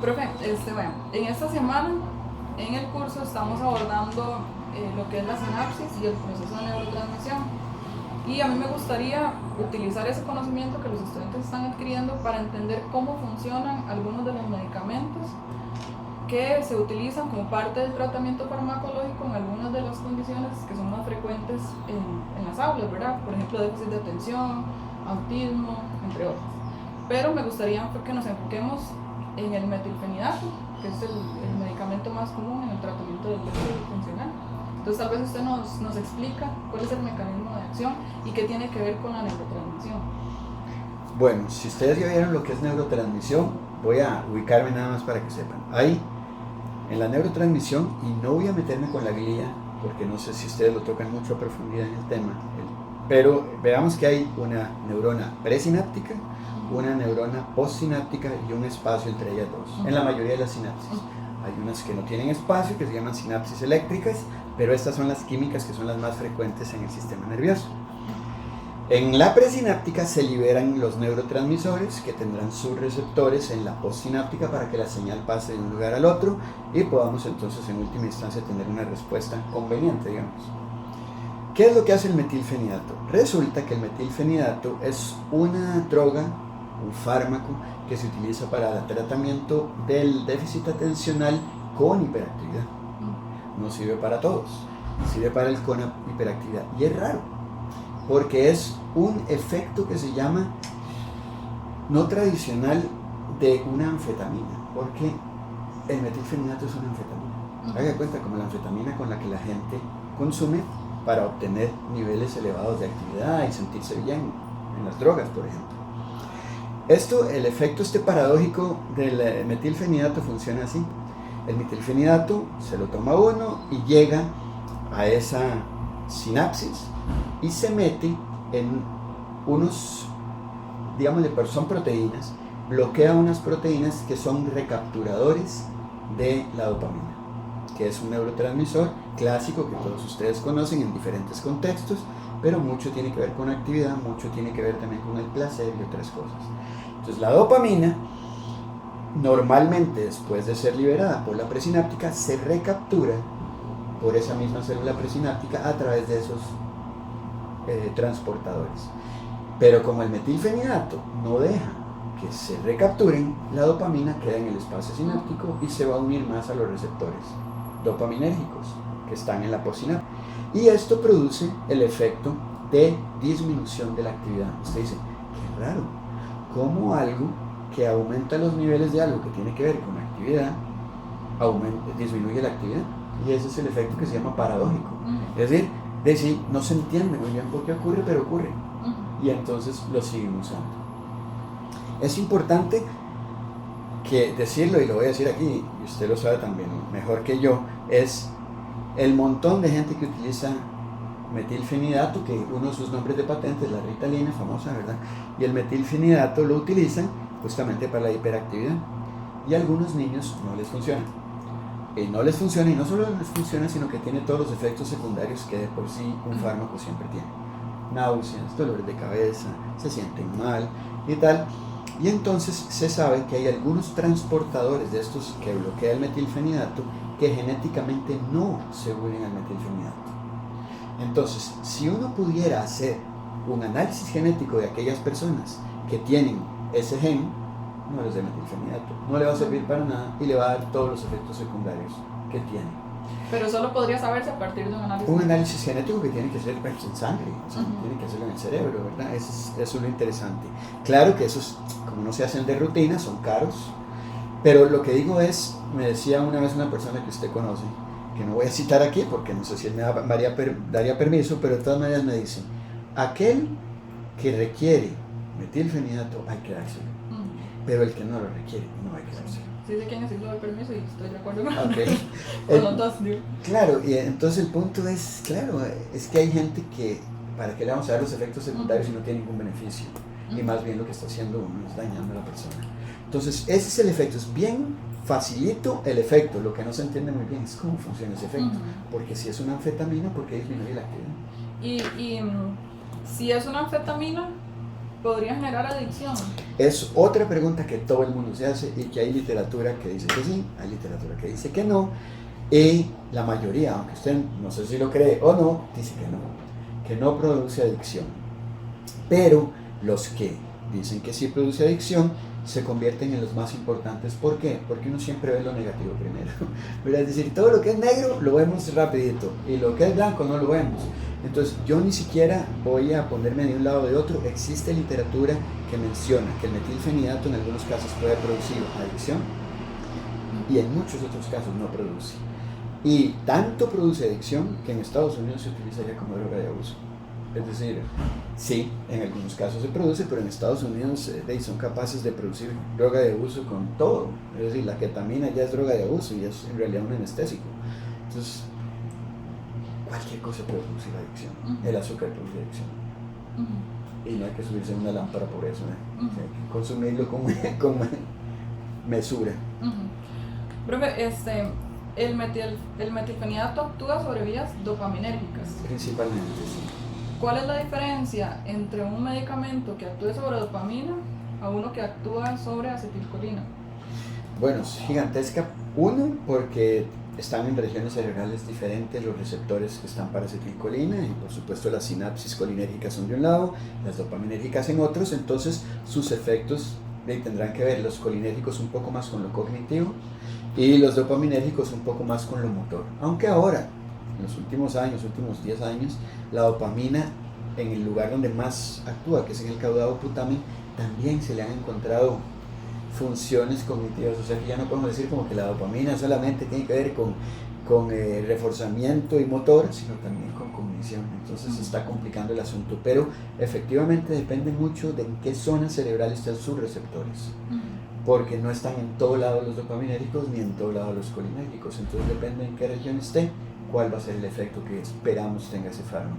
Profe, bueno, en esta semana en el curso estamos abordando lo que es la sinapsis y el proceso de neurotransmisión. Y a mí me gustaría utilizar ese conocimiento que los estudiantes están adquiriendo para entender cómo funcionan algunos de los medicamentos que se utilizan como parte del tratamiento farmacológico en algunas de las condiciones que son más frecuentes en las aulas, ¿verdad? Por ejemplo, déficit de atención, autismo, entre otros. Pero me gustaría que nos enfoquemos en el metilfenidato, que es el medicamento más común en el tratamiento del déficit funcional. Entonces tal vez usted nos explica cuál es el mecanismo de acción y qué tiene que ver con la neurotransmisión. Bueno, si ustedes ya vieron lo que es neurotransmisión, voy a ubicarme nada más para que sepan. Ahí, en la neurotransmisión, y no voy a meterme con la glía, porque no sé si ustedes lo tocan mucho a profundidad en el tema, pero veamos que hay una neurona presináptica, una neurona postsináptica y un espacio entre ellas dos, en la mayoría de las sinapsis. Hay unas que no tienen espacio, que se llaman sinapsis eléctricas, pero estas son las químicas que son las más frecuentes en el sistema nervioso. En la presináptica se liberan los neurotransmisores que tendrán sus receptores en la postsináptica para que la señal pase de un lugar al otro y podamos entonces en última instancia tener una respuesta conveniente, digamos. ¿Qué es lo que hace el metilfenidato? Resulta que el metilfenidato es una droga, un fármaco que se utiliza para el tratamiento del déficit atencional con hiperactividad. No sirve para todos, sirve para el con hiperactividad. Y es raro, porque es un efecto que se llama no tradicional de una anfetamina, porque el metilfenidato es una anfetamina. Haga cuenta, como la anfetamina con la que la gente consume para obtener niveles elevados de actividad y sentirse bien en las drogas, por ejemplo. El efecto paradójico del metilfenidato funciona así. El metilfenidato se lo toma uno y llega a esa sinapsis y se mete en unos, digámosle, son proteínas, bloquea unas proteínas que son recapturadores de la dopamina, que es un neurotransmisor clásico que todos ustedes conocen en diferentes contextos, pero mucho tiene que ver con actividad, mucho tiene que ver también con el placer y otras cosas. Entonces la dopamina, normalmente después de ser liberada por la presináptica, se recaptura por esa misma célula presináptica a través de esos transportadores. Pero como el metilfenidato no deja que se recapturen, la dopamina queda en el espacio sináptico y se va a unir más a los receptores dopaminérgicos que están en la postsináptica. Y esto produce el efecto de disminución de la actividad. Usted dice, qué raro, ¿cómo algo que aumenta los niveles de algo que tiene que ver con la actividad disminuye la actividad? Y ese es el efecto que se llama paradójico. Es decir, no se entiende muy bien por qué ocurre, pero ocurre. Y entonces lo siguen usando. Es importante que decirlo, y lo voy a decir aquí, y usted lo sabe también mejor que yo, es el montón de gente que utiliza metilfenidato, que uno de sus nombres de patente es la Ritalina, famosa, ¿verdad? Y el metilfenidato lo utilizan justamente para la hiperactividad. Y a algunos niños no les funciona. Y no les funciona, y no solo les funciona, sino que tiene todos los efectos secundarios que de por sí un fármaco siempre tiene. Náuseas, dolores de cabeza, se sienten mal y tal. Y entonces se sabe que hay algunos transportadores de estos que bloquean el metilfenidato que genéticamente no se unen al metilfenidato. Entonces, si uno pudiera hacer un análisis genético de aquellas personas que tienen ese gen, no les da metilfenidato, no le va a servir para nada y le va a dar todos los efectos secundarios que tiene. Pero solo podría saberse a partir de un análisis. Un análisis genético que tiene que ser en sangre, o sea, tiene que hacerlo en el cerebro, ¿verdad? Eso es lo interesante. Claro que esos, como no se hacen de rutina, son caros, pero lo que digo es, me decía una vez una persona que usted conoce, que no voy a citar aquí porque no sé si él me daría permiso, pero de todas maneras me dice, aquel que requiere metilfenidato hay que dárselo, pero el que no lo requiere no hay que dárselo. Sí sé quién es el doy permiso y estoy de acuerdo con los dos. Claro, y entonces el punto es, claro, es que hay gente que, ¿para qué le vamos a dar los efectos secundarios si no tiene ningún beneficio? Y más bien lo que está haciendo uno es dañando a la persona. Entonces ese es el efecto, es bien facilito el efecto, lo que no se entiende muy bien es cómo funciona ese efecto, porque si es una anfetamina, ¿por qué disminuye la actividad? Y si es una anfetamina, podría generar adicción. Es otra pregunta que todo el mundo se hace y que hay literatura que dice que sí, hay literatura que dice que no, y la mayoría, aunque usted no sé si lo cree o no, dice que no produce adicción. Pero los que dicen que sí produce adicción se convierten en los más importantes. ¿Por qué? Porque uno siempre ve lo negativo primero. Pero es decir, todo lo que es negro lo vemos rapidito y lo que es blanco no lo vemos. Entonces yo ni siquiera voy a ponerme de un lado o de otro. Existe literatura que menciona que el metilfenidato en algunos casos puede producir adicción y en muchos otros casos no produce. Y tanto produce adicción que en Estados Unidos se utiliza ya como droga de abuso. Es decir, sí, en algunos casos se produce, pero en Estados Unidos son capaces de producir droga de abuso con todo. Es decir, la ketamina ya es droga de abuso y es en realidad un anestésico. Entonces, cualquier cosa puede producir adicción. El azúcar produce adicción. Y no hay que subirse a una lámpara por eso. Hay que consumirlo con mesura. Profe, el metilfenidato actúa sobre vías dopaminérgicas. Principalmente, sí. ¿Cuál es la diferencia entre un medicamento que actúe sobre dopamina a uno que actúa sobre acetilcolina? Bueno, es gigantesca. Uno, porque están en regiones cerebrales diferentes los receptores que están para acetilcolina y por supuesto las sinapsis colinérgicas son de un lado, las dopaminérgicas en otros, entonces sus efectos tendrán que ver los colinérgicos un poco más con lo cognitivo y los dopaminérgicos un poco más con lo motor. Aunque ahora, en los últimos 10 años, la dopamina en el lugar donde más actúa, que es en el caudado putamen, también se le han encontrado funciones cognitivas. O sea que ya no podemos decir como que la dopamina solamente tiene que ver con reforzamiento y motor, sino también con cognición. Entonces se está complicando el asunto, pero efectivamente depende mucho de en qué zonas cerebrales están sus receptores, porque no están en todo lado los dopaminérgicos ni en todo lado los colinérgicos. Entonces depende en qué región esté, cuál va a ser el efecto que esperamos tenga ese fármaco.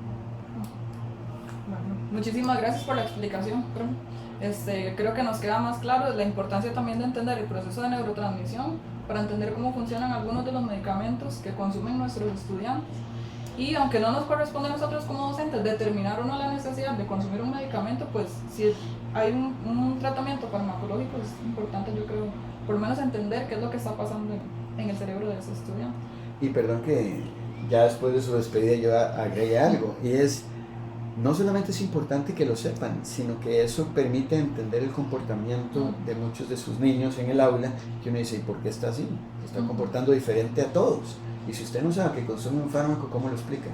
Bueno, muchísimas gracias por la explicación, profe. Creo que nos queda más claro la importancia también de entender el proceso de neurotransmisión para entender cómo funcionan algunos de los medicamentos que consumen nuestros estudiantes. Y aunque no nos corresponde a nosotros como docentes determinar o no la necesidad de consumir un medicamento, pues si hay un tratamiento farmacológico es importante, yo creo, por lo menos entender qué es lo que está pasando en el cerebro de ese estudiante. Y perdón que ya después de su despedida yo agregue algo, y es, no solamente es importante que lo sepan, sino que eso permite entender el comportamiento de muchos de sus niños en el aula, que uno dice, ¿y por qué está así? Se está comportando diferente a todos. Y si usted no sabe que consume un fármaco, ¿cómo lo explica?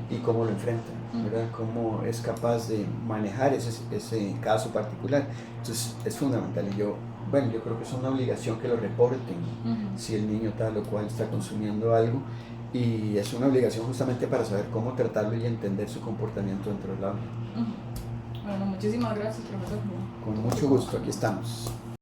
Y cómo lo enfrenta, ¿verdad? Cómo es capaz de manejar ese caso particular. Entonces es fundamental. Y yo creo que es una obligación que lo reporten si el niño tal o cual está consumiendo algo. Y es una obligación justamente para saber cómo tratarlo y entender su comportamiento dentro del aula. Bueno, muchísimas gracias, profesor. Con mucho gusto, aquí estamos.